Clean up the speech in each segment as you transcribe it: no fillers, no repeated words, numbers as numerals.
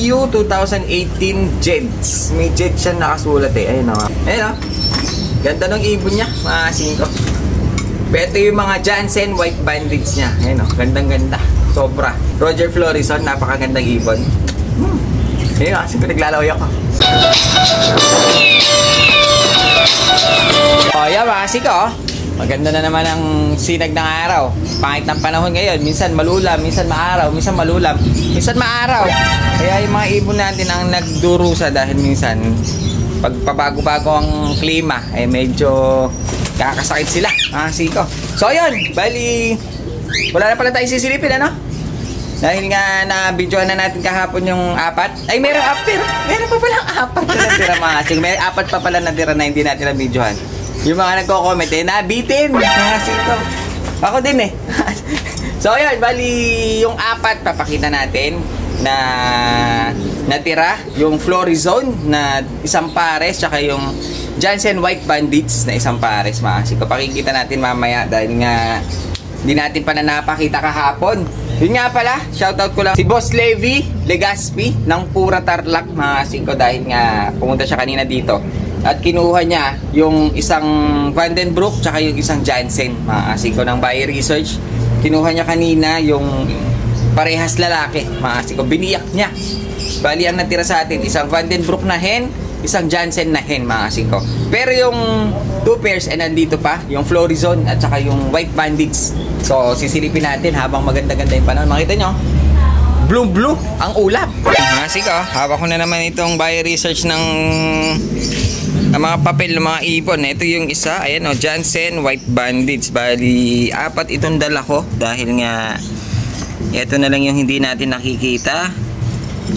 EU 2018 Jeds. May Jeds siya nakasulat eh. Ayun o. Ayun o. Ganda ng ibon niya, mga singko. Pero ito yung mga Jansen White Bandits niya. Ayun o. Gandang ganda. Sobra. Roger Florison, napakagandang ibon. Ayun o. Singko, naglalaway ako. O yan mga singko. Maganda na naman ang sinag ng araw. Pangit ng panahon ngayon. Minsan malulam, minsan maaraw, minsan malulam, minsan maaraw. Kaya yung mga ibon natin ang nagdurusa dahil minsan pag pabago-bago ang klima, eh medyo kakasakit sila. Siko. So yun, bali wala na pala tayo sisilipin, ano? Dahil nga na-videoan na natin kahapon yung 4. Ay, meron pa palang 4 na natira mga sing. May 4 pa pala natira na hindi natin na-videoan. Yung mga nagko-comment eh, nabitin. Sito. Ako din eh. So ayun, bali yung 4 papakita natin na natira. Yung Florizone na isang pares, tsaka yung Jansen White Bandits na isang pares. So pakikita natin mamaya dahil nga hindi natin pa na napakita kahapon. Yun nga pala, shoutout ko lang si Boss Levi Legaspi ng Pura Tarlac mga singko dahil nga pumunta siya kanina dito. At kinuha niya yung isang Vandenbroek tsaka yung isang Jansen. Maasiko ng buy research. Kinuha niya kanina yung parehas lalaki. Maasiko, biniyak niya. Bali ang natira sa atin, isang Vandenbroek na hen, isang Jansen na hen, maasiko. Pero yung 2 pairs ay nandito pa, yung Florizone at saka yung White Bandits. So sisilipin natin habang maganda-ganda yung panahon. Makita nyo, blue ang ulap. Maasiko, hawak ko na naman itong buy research ng mga papel ng mga ibon. Ito yung isa, ayan o, Jansen White Bandits. Bali, 4 itong dala ko dahil nga ito na lang yung hindi natin nakikita.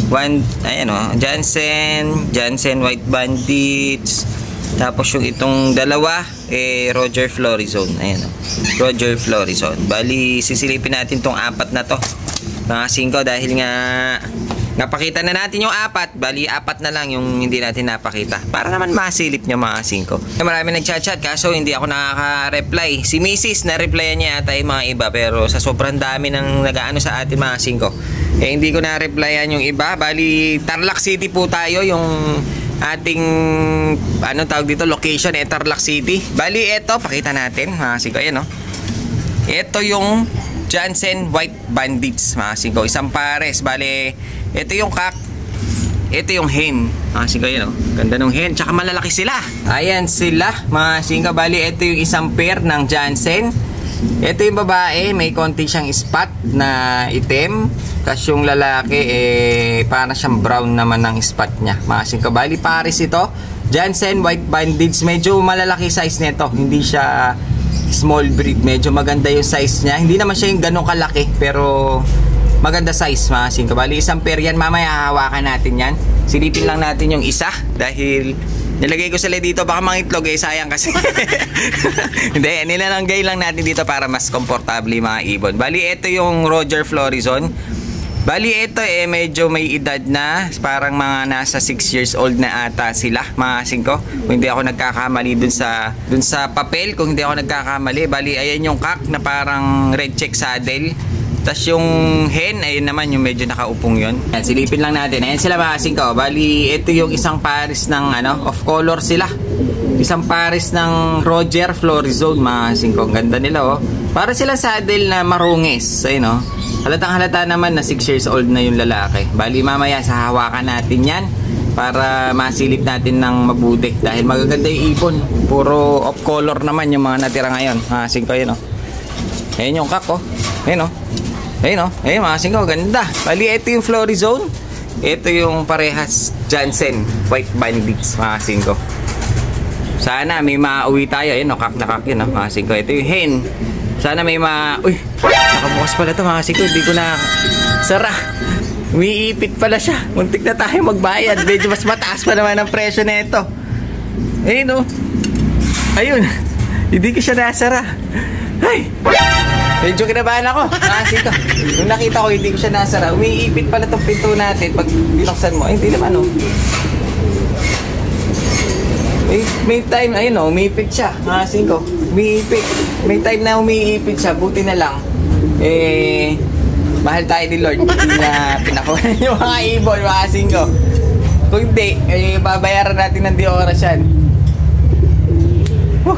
Ayan o, Jansen White Bandits. Tapos yung itong dalawa Roger Florizone. Ayan o, Roger Florizone. Bali, sisilipin natin tong 4 na to mga singko dahil nga napakita na natin yung 4. Bali, 4 na lang yung hindi natin napakita. Para naman masilip nyo mga singko. Marami nagchat-chat kaso hindi ako nakaka-reply. Si Mrs. na-replyan niya ata yung mga iba. Pero sa sobrang dami ng nag-aano sa atin mga singko, hindi ko na-replyan yung iba. Bali, Tarlac City po tayo. Yung ating tawag dito, location Tarlac City. Bali, eto, pakita natin mga singko. Ayan o. Ito yung Jansen White Bandits mga singko. Isang pares. Bali, ito yung kak, ito yung hen. Singko yun o. Ganda ng hen. Tsaka malalaki sila. Ayan sila mga singko. Bali ito yung isang pair ng Jansen. Ito yung babae. May konti siyang spot na itim. Tapos yung lalaki para siyang brown naman ng spot niya mga singko. Bali pares ito, Jansen White Bandits. Medyo malalaki size nito. Hindi siya small breed. Medyo maganda yung size niya. Hindi naman siya yung ganong kalaki pero maganda size mga singko. Bali isang pair yan. Mamaya hahawakan natin yan. Silipin lang natin yung isa dahil nilagay ko sila dito. Baka mga itlog sayang kasi. Hindi, nilalanggay lang natin dito para mas komportable mga ibon. Bali ito yung Roger Florizone. Bali ito medyo may edad na. Parang mga nasa 6 years old na ata sila mga singko. Kung hindi ako nagkakamali dun sa papel, kung hindi ako nagkakamali. Bali ayan yung kak na parang red check saddle. Tapos yung hen, ayun naman yung medyo nakaupong yun. Ayan, silipin lang natin. Ayan sila mga singko. Bali, ito yung isang pares ng off color sila. Isang pares ng Roger Florizone mga singko. Ganda nila oh. Para sila saddle na marungis. Ayun oh. Halatang halata naman na 6 years old na yung lalaki. Bali mamaya sa hawakan natin yan para masilip natin ng mabuti. Dahil magaganda yung ibon. Puro off color naman yung mga natira ngayon. Mga singko yun oh. Ayan yung kak oh. Ayan oh. Ayun o, ayun mga singko, ganda. Bali, ito yung Florizone. Ito yung parehas Jansen White Bandits, mga singko. Sana may mauwi tayo. Ayun o, kak na kak yun o, mga singko. Ito yung hen. Sana may uy, nakabukas pala ito mga singko. Hindi ko na sara. Umiipit pala siya. Muntik na tayo magbayad. Medyo mas mataas pa naman ang presyo na ito. Ayun o. Ayun. Hindi ko siya nasara. Ay! Medyo kinabahan ako. Singko. Nung nakita ko, hindi ko siya nasara. Umiipit pala itong pinto natin pag binuksan mo. Ay, hindi naman, May time, ayun, umiipit siya. Singko. Umiipit. May time na umiipit siya. Buti na lang. Mahal tayo ni Lord, hindi na pinakuha yung mga ibon, mga singko. Kung hindi, babayaran natin ng di oras yan.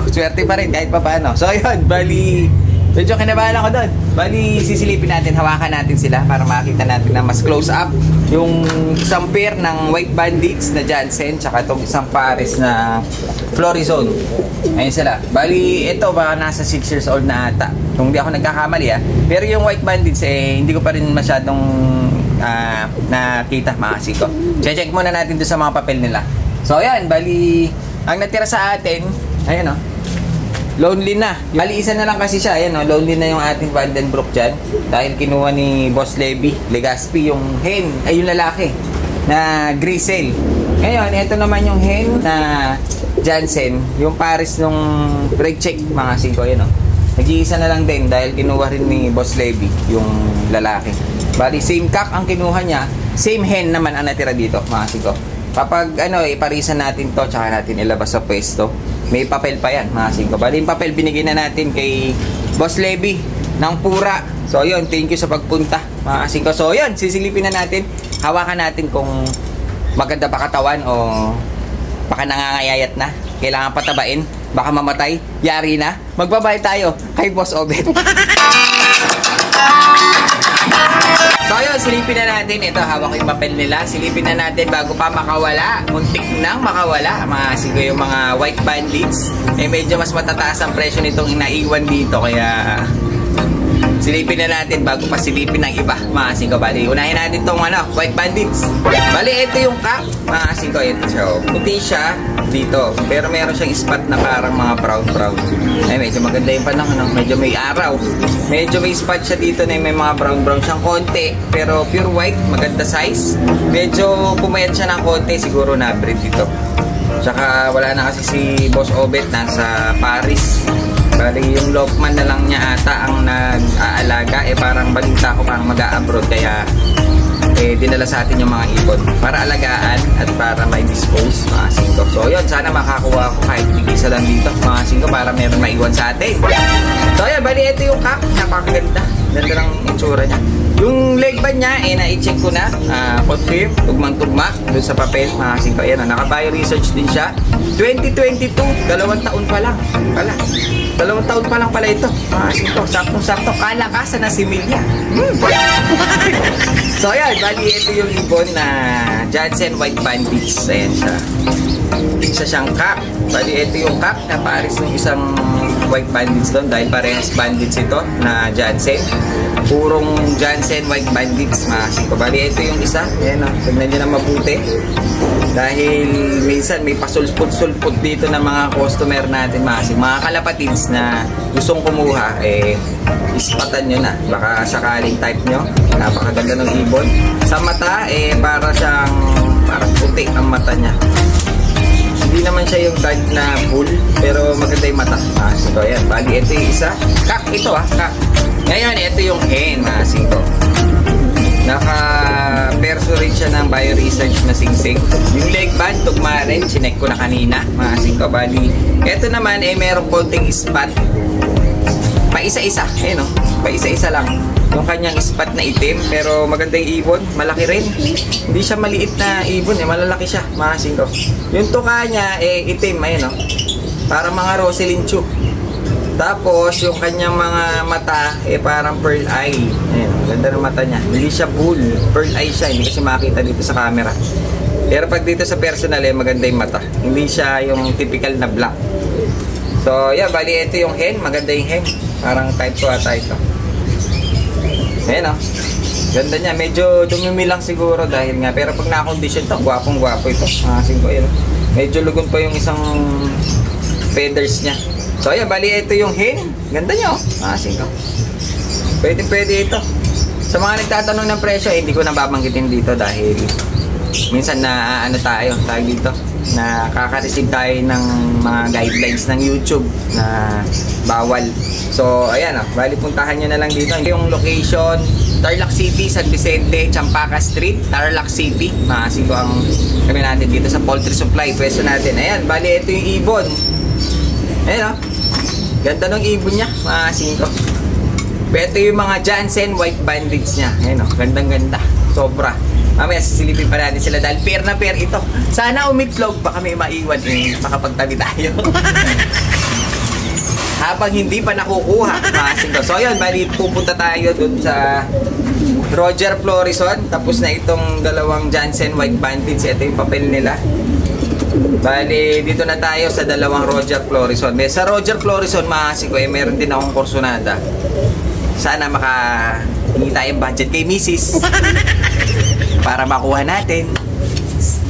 Swerte pa rin kahit pa paano. So yun, bali, medyo kinabahan ako doon. Bali, sisilipin natin, hawakan natin sila para makita natin na mas close up yung isang pair ng White Bandits na Jansen, tsaka itong isang pares na Florizone. Ayun sila. Bali, ito baka nasa 6 years old na ata. Kung hindi ako nagkakamali Pero yung White Bandits hindi ko pa rin masyadong nakita, mga siko. Check muna natin doon sa mga papel nila. So ayan, bali, ang natira sa atin, ayan lonely na. Bali, isa na lang kasi siya. Ayan lonely na yung ating Vandenbroek dyan. Dahil kinuha ni Boss Levi Legaspi yung hen, ay yung lalaki na Grisel. Ngayon, ito naman yung hen na Jansen, yung pares nung break check, mga siko. Ayan nag-iisa na lang din dahil kinuha rin ni Boss Levi yung lalaki. Bali, same cock ang kinuha niya. Same hen naman ang natira dito, mga siko. Kapag iparisan natin to, tsaka natin ilabas sa pwesto, may papel pa yan, mga singko. Bali, yung papel binigay na natin kay Boss Levi ng Pura. So yun, thank you sa pagpunta, mga singko. So yun, sisilipin na natin, hawakan natin kung maganda pa katawan o baka nangangayayat na, kailangan patabain, baka mamatay, yari na. Magbabay tayo kay Boss Obet. So ayun, silipin na natin. Ito, hawak ko yung papel nila. Silipin na natin bago pa makawala. Muntik nang makawala. Siguro yung mga White Bandits. Medyo mas matataas ang presyo nitong naiwan dito. Kaya silipin na natin bago pa silipin ng iba. Mga singko, bali, unahin natin itong White Bandits. Bali, ito yung cock. Mga singko, ito. So, puti siya dito. Pero meron siyang spot na parang mga brown. Medyo maganda yung panahon. Medyo may araw. Medyo may spot siya dito na may mga brown siyang konti. Pero pure white, maganda size. Medyo pumayat siya ng konti. Siguro na-breed dito. Tsaka wala na kasi si Boss Obet nasa Paris. Bali, yung Lokman na lang niya ata ang nag-aalaga. Parang balita ko parang mag-a-abroad. Kaya dinala sa atin yung mga ibon para alagaan at para may dispose, mga singko. So yun, sana makakuha ko kahit tig-isa lang dito, mga singko, para meron maiwan sa atin. So yun, bali, ito yung cock. Napakaganda. Ganda lang itsura niya. Yung leg band niya, na-i-check ko na. Confirm, tugmang-tugma doon sa papel, mga singko. Ayan, naka-bio-research din siya. 2022, 2 taon pa lang. 2 taon pa lang pala ito, mga singko. Saktong-sakto, kalakasan na si Milya. So ayan, bali, ito yung ibon na Jansen White Bandits. Ayan siya. Isa siyang cock. Bali, ito yung cock na pares ng isang White Bandits doon dahil parehas bandits ito na Jansen. Purong Jansen White Bandits, mga singko. Bali, ito yung isa. Ayan tignan nyo na mabuti. Dahil minsan may pasulput-sulput dito ng mga customer natin, mga kalapatids na gustong kumuha, ispatan nyo na. Baka sakaling type nyo. Napakaganda ng ibon. Sa mata, para siyang parang puti ang mata niya. Hindi naman siya yung dark na full, pero maganda yung mata. So ayan, bali, ito yung isa. Cock ito cock. Ngayon, ito yung hen, mga singko. Naka-perso rin siya ng bio-research na singsing. Yung leg band, tugma rin. Chinek ko na kanina, mga singko. Bali, ito naman, meron konting spot. Pa-isa-isa, pa-isa-isa lang. Yung kanyang spot na itim, pero maganda yung ibon. Malaki rin. Hindi siya maliit na ibon, malalaki siya, mga singko. Yung tuka niya, itim, para mga Roselyn Chu. Tapos, yung kanyang mga mata, parang pearl eye. Ayan, ganda ng mata niya. Hindi siya bull. Pearl eye siya. Hindi kasi makita dito sa camera. Pero pag dito sa personal, maganda yung mata. Hindi siya yung typical na black. So, yeah, bali, ito yung hen. Maganda yung hen. Parang type 2 ata ito. Ayan, ganda niya. Medyo dumumi lang siguro dahil nga. Pero pag na-condition to, gwapong-gwapo ito. Singko, yun. Medyo lugon pa yung isang feathers niya. So ayan, bali, ito yung hen. Ganda niya, singko. Pwede ito. Sa mga nagtatanong ng presyo, hindi ko nababanggitin dito dahil minsan na tayo dito, nakaka-receive tayo ng mga guidelines ng YouTube na bawal. So ayan, bali, puntahan nyo na lang dito. Yung location, Tarlac City, San Vicente, Champaca Street, Tarlac City. Singko ang kami natin dito sa Poultry Supply, pwesto natin. Ayan, bali, ito yung ibon. Ayan, ganda ng ibon niya, mga singko. Ito yung mga Jansen White Bandits niya. Ayun, oh, gandang-ganda. Sobra. Mamaya sisilipin pa natin sila dahil pair na pair ito. Sana umitlog, baka may maiwan makapagtabi tayo. Habang hindi pa nakukuha, makasingko. So yun, bali pupunta tayo dun sa Roger Florison. Tapos na itong dalawang Jansen White Bandits. Ito yung papel nila. Bali, dito na tayo sa dalawang Roger Florison. Sa Roger Florison, makasingko, meron din akong kursunada. Sana makahingi tayong budget kay Mrs. para makuha natin.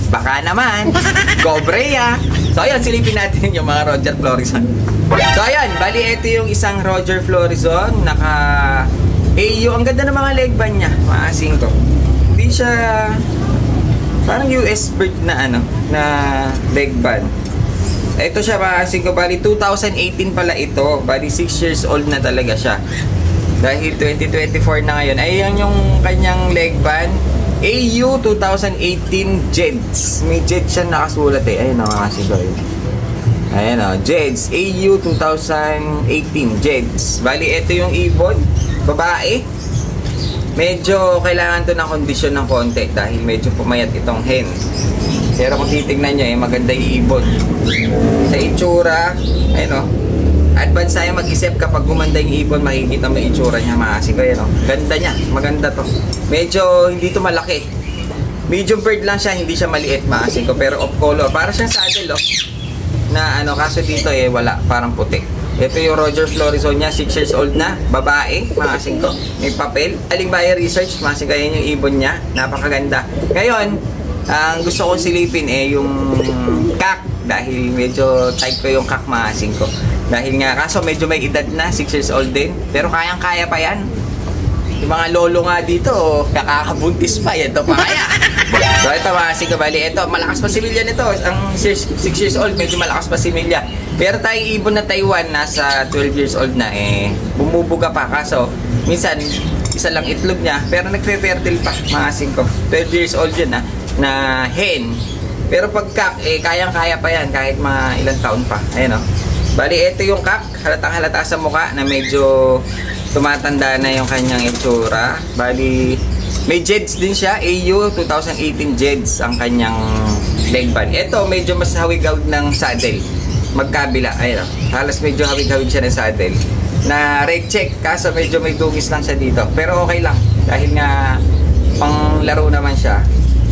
Baka naman. Go Brea. So ayun, silipin natin yung mga Roger Florison. So ayun, bali ito yung isang Roger Florison. Naka AU. Ang ganda ng mga leg band niya. Maasing to. Hindi siya parang US bird na na leg band. Ito siya, maasing ko. Bali 2018 pala ito. Bali 6 years old na talaga siya. Dahil 2024 na ngayon. Ayan yung kanyang leg band. AU 2018 Jeds. May Jeds siya nakasulat Ayun o, kasi ko yun. Ayan o, Jeds. AU 2018 Jeds. Bali, ito yung ibon. Babae. Medyo kailangan to ng kondisyon ng konti dahil medyo pumayat itong hen. Pero kung titignan nyo, maganda yung ibon. Sa itsura, ayun o. Advance tayo mag-isip kapag gumanda yung ibon, makikita mo yung itsura niya, maasing ko yan, Ganda niya, maganda to. Medyo hindi to malaki. Medium bird lang siya, hindi siya maliit, maasing ko. Pero off color, para siyang saddle, na kaso dito wala, parang puti. Ito yung Roger Florison niya, 6 years old na, babae, maasing ko. May papel, Alimbaya Research, maasing ko, yan yung ibon niya, napakaganda. Ngayon, ang gusto kong silipin yung kak, dahil medyo type ko yung kak, maasing ko. Dahil nga, kaso medyo may edad na, 6 years old din. Pero kayang-kaya pa yan. Yung mga lolo nga dito, kakakabuntis pa, ito pa kaya. So ito mga sigabali, ito, malakas pa si Milya nito. Ang 6 years old, medyo malakas pa si Milya. Pero tayong ibon na Taiwan, nasa 12 years old na, bumubuga pa. Kaso, minsan, isa lang itlog niya, pero nagfe-fertile pa, mga 5. 12 years old yun, na hen. Pero pag kak, kayang-kaya pa yan, kahit mga ilang taon pa. Ayan o. Bali, ito yung kak, halatang-halata sa mukha na medyo tumatanda na yung kanyang itsura. Bali, may Jeds din siya, AU 2018 Jeds ang kanyang leg band. Ito, medyo mas hawig-hawig ng saddle. Magkabila, ayun, halos medyo hawig-hawig siya ng saddle. Na red check, kaso medyo may dugis lang siya dito. Pero okay lang, dahil nga pang laro naman siya.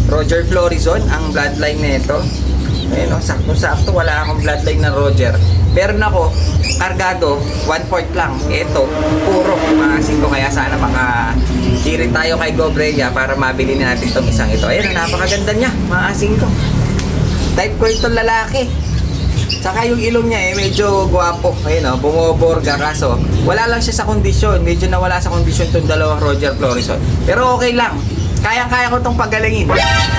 Roger Florison, ang bloodline nito. Ayun, sakto-sakto, wala akong bloodline na Roger. Pero nako, kargado, 1/4 lang. Ito, puro mga 5. Kaya sana maka-hirit tayo kay Go Brea para mabili na natin itong isang ito. Ayun, napakaganda niya, mga 5. Type ko itong lalaki. Saka yung ilong niya medyo guwapo. Ayun bumoborga, kaso wala lang siya sa kondisyon. Medyo nawala sa kondisyon itong dalawang Roger Florison. Pero okay lang. Kaya-kaya ko itong pagalingin.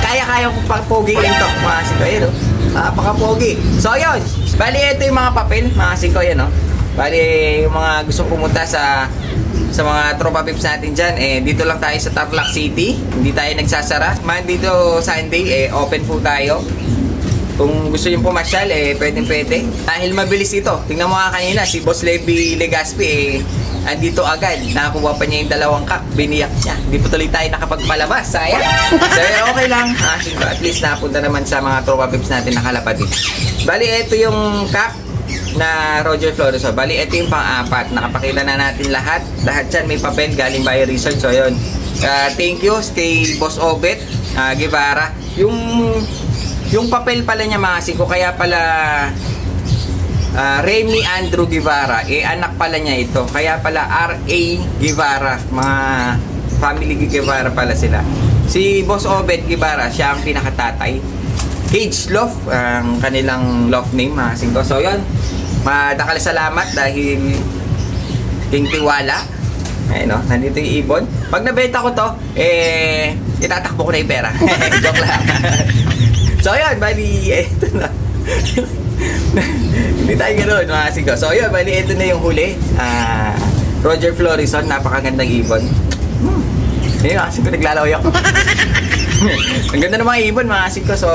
Kaya-kaya ko papogiin ito, mga 5. Ayun napaka-pogi. So yun, bali ito yung mga papel, mga 5 yan Bali yung mga gusto pumunta sa mga tropa pips natin dyan, dito lang tayo sa Tarlac City. Hindi tayo nagsasara. Monday to Sunday, open po tayo. Kung gusto nyo pumasyal, pwede. Dahil mabilis ito. Tingnan mo nga kanina, si Boss Levi Legaspi, andito agad. Nakakuha pa niya yung dalawang kak. Biniyak niya. Hindi po tuloy tayo nakapagpalabas. Sayang. So, okay lang. At least napunta naman sa mga tropa pips natin nakalapad dito. Bali, ito yung kak na Roger Florison. Bali, ito yung pang-apat. Nakapakita na natin lahat. Lahat yan may papel. Galing Bayer Research. So, yun. Thank you kay Boss Obet Guevara. Yung papel pala niya, mga 5, kaya pala Remy Andrew Guevara, anak pala niya ito. Kaya pala R.A. Guevara, mga family Guevara pala sila. Si Boss Obet Guevara, siya ang pinakatatay. Cage Love, ang kanilang love name, mga 5. So yun, madakal salamat dahil king tiwala. Ayun nandito yung ibon. Pag nabenta ko to, itatakbo ko na yung pera. Joke lang. So yun, bali, ito na. Hindi tayo ganoon, mga 5. So yun, bali, ito na yung huli. Roger Florison, napakagandang ibon. Ayun, mga 5, naglalaway ako. Ang ganda ng mga ibon, mga 5. So,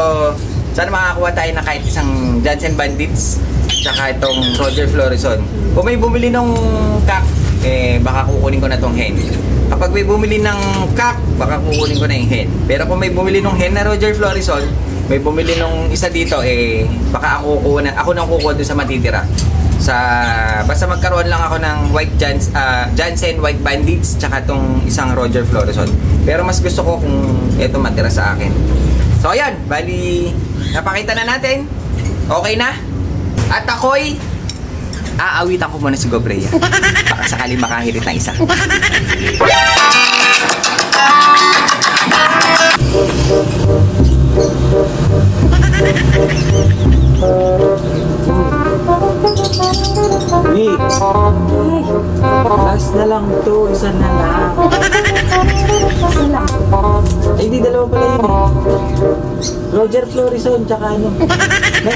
sana makakuha tayo na kahit isang Jansen Bandits, tsaka itong Roger Florison. Kung may bumili ng kak, baka kukunin ko na tong hen. Kapag may bumili ng cock, baka kukunin ko na yung hen. Pero kung may bumili ng hen na Roger Florison, may bumili nung isa dito, baka ako nang kukuha doon sa matitira. Basta magkaroon lang ako ng white Jansen White Bandits, tsaka tong isang Roger Florison. Pero mas gusto ko kung ito matira sa akin. So ayan, bali, napakita na natin. Okay na? At ako'y aawitan ko muna si Gobrea. Baka sakali makahirit ng isa. Wait. Last na lang to. Isa na lang. Isa lang. Ay, di dalawa pala yun eh. Roger Florison, tsaka ano. Ne?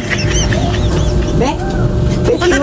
Ne? Thank you.